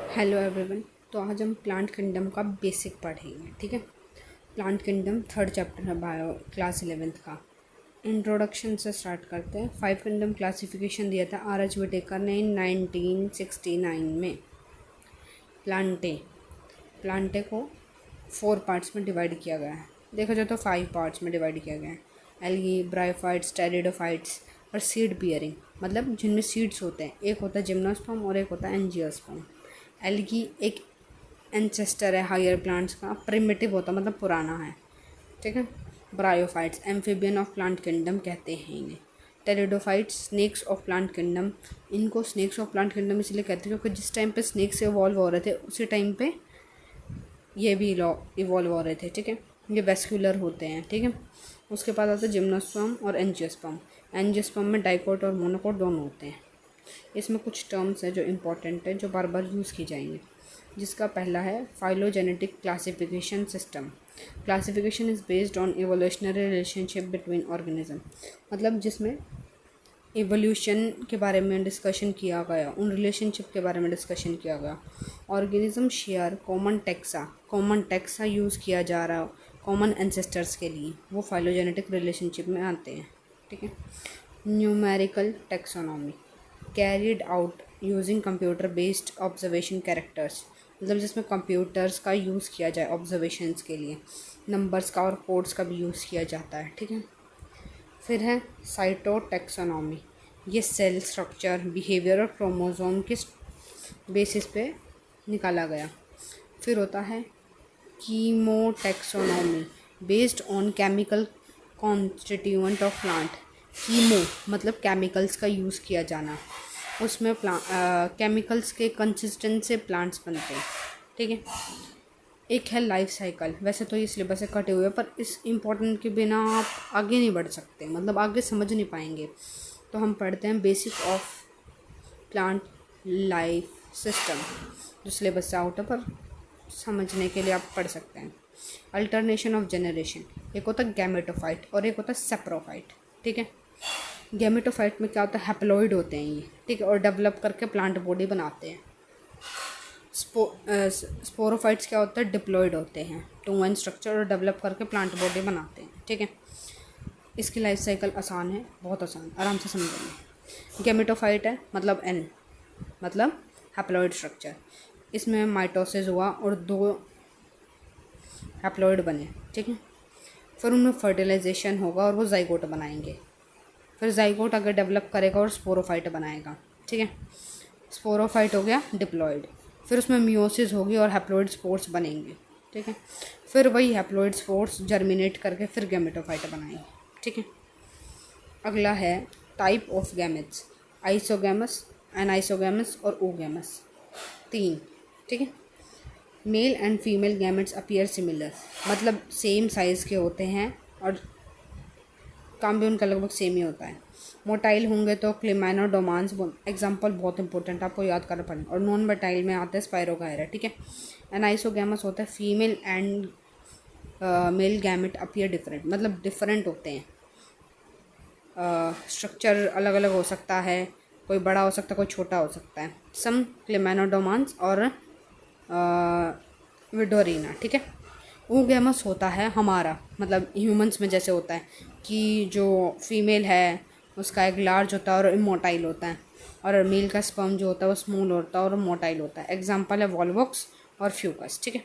Hello everyone. तो आज हम प्लांट किंगडम का बेसिक पढ़ेंगे। ठीक है, प्लांट किंगडम थर्ड चैप्टर है बायो क्लास 11th का। इंट्रोडक्शन से स्टार्ट करते हैं। 5 किंगडम क्लासिफिकेशन दिया था R.H. विटेकर ने 1969 में। प्लांटे को 4 पार्ट्स में डिवाइड किया गया है। देखा जाए तो 5 पार्ट्स में डिवाइड किया गया है। एल्गी, ब्रायोफाइट्स, टेरिडोफाइट्स और सीड बियरिंग, मतलब जिनमें सीड्स होते हैं। एक होता है जिम्नोस्पर्म और एक होता है एंजियोस्पर्म। एल्गी एक एंसेस्टर है हायर प्लांट्स का। प्रिमिटिव होता मतलब पुराना है। ठीक है। Bryophytes amphibian of plant kingdom कहते हैं इन्हें। Pteridophytes snacks of plant kingdom. इनको स्नेक्स ऑफ प्लांट किंगडम इसलिए कहते हैं क्योंकि जिस टाइम पे स्नेक्स इवॉल्व हो रहे थे उसी टाइम पे ये भी इवॉल्व हो रहे थे। ठीक है, ये वेस्कुलर होते हैं। ठीक है, उसके बाद आता है जिम्नोस्पर्म और एंजियोस्पर्म। एंजियोस्पर्म में डाइकोट और मोनोकोट दोनों होते हैं। इसमें कुछ टर्म्स हैं जो इम्पोर्टेंट है, जो बार बार यूज़ की जाएंगे। जिसका पहला है phylogenetic classification system. Classification is based on evolutionary relationship between organism, मतलब जिसमें एवोल्यूशन के बारे में डिस्कशन किया गया, उन रिलेशनशिप के बारे में डिस्कशन किया गया। Organism share common taxa use किया जा रहा हो कॉमन एंसेस्टर्स के लिए, वो फाइलोजेनेटिक रिलेशनशिप में आते हैं। ठीक है। Numerical taxonomy carried out using computer based observation characters, मतलब जिसमें कंप्यूटर्स का यूज़ किया जाए ऑब्जर्वेशंस के लिए। नंबर्स का और कोड्स का भी यूज़ किया जाता है। ठीक है। फिर है साइटोटेक्सोनॉमी, ये सेल स्ट्रक्चर, बिहेवियर और क्रोमोसोम के बेसिस पे निकाला गया। फिर होता है chemotaxonomy based on chemical constituent of plant. Chemo मतलब केमिकल्स का यूज़ किया जाना, उसमें केमिकल्स के कंसिस्टेंट से प्लांट्स बनते हैं। ठीक है। एक है लाइफ साइकिल। वैसे तो ये सिलेबस से कटे हुए हैं, पर इस इम्पोर्टेंट के बिना आप आगे नहीं बढ़ सकते, मतलब आगे समझ नहीं पाएंगे। तो हम पढ़ते हैं basic of plant life system, जो सिलेबस से आउट है, पर समझने के लिए आप पढ़ सकते हैं। अल्टरनेशन ऑफ जनरेशन, एक होता है गैमेटोफाइट और एक होता है सेप्रोफाइट। ठीक है। गैमेटोफाइट में क्या होता है, हैप्लॉइड होते हैं ये। ठीक है, और डेवलप करके प्लांट बॉडी बनाते हैं। स्पोरोफाइट्स क्या होता है, डिप्लॉइड होते हैं, 2 स्ट्रक्चर और डेवलप करके प्लांट बॉडी बनाते हैं। ठीक है। इसकी लाइफ साइकिल आसान है, बहुत आसान, आराम से समझेंगे। गैमेटोफाइट है मतलब एन, मतलब हैप्लॉइड स्ट्रक्चर। इसमें माइटोसिस हुआ और 2 हैप्लॉइड बने। ठीक है। फिर उनमें फर्टिलाइजेशन होगा और वो जाइगोट बनाएंगे। फिर जाइगोट अगर डेवलप करेगा और स्पोरोफाइट बनाएगा। ठीक है। स्पोरोफाइट हो गया डिप्लॉइड। फिर उसमें मियोसिस होगी और हैप्लॉइड स्पोर्स बनेंगे। ठीक है। फिर वही हैप्लॉइड स्पोर्स जर्मिनेट करके फिर गैमेटोफाइट बनाएंगे। ठीक है। अगला है type of gametes, isogamous, anisogamous और ओगैमस, 3। ठीक है। Male and female gametes appear similar, मतलब सेम साइज़ के होते हैं और काम भी उनका लगभग सेम ही होता है। मोटाइल होंगे तो क्लिमैनोडोमांस, एग्जाम्पल बहुत इंपॉर्टेंट, आपको याद करना पड़ेगा। और नॉन मोटाइल में आते हैं स्पायरोगायरा। ठीक है। एनाइसोगैमस होता है female and male gamete appear different, मतलब डिफरेंट होते हैं। स्ट्रक्चर अलग अलग हो सकता है, कोई बड़ा हो सकता है, कोई छोटा हो सकता है। सम क्लिमैनोडोमांस और विडोरिना। ठीक है। ओगैमस होता है हमारा, मतलब ह्यूमंस में जैसे होता है कि जो फीमेल है उसका एक लार्ज होता है और इमोटाइल होता है, और मेल का स्पर्म जो होता है वो स्मॉल होता है और मोटाइल होता है। एग्जाम्पल है वॉल्वॉक्स और फ्यूकस। ठीक है।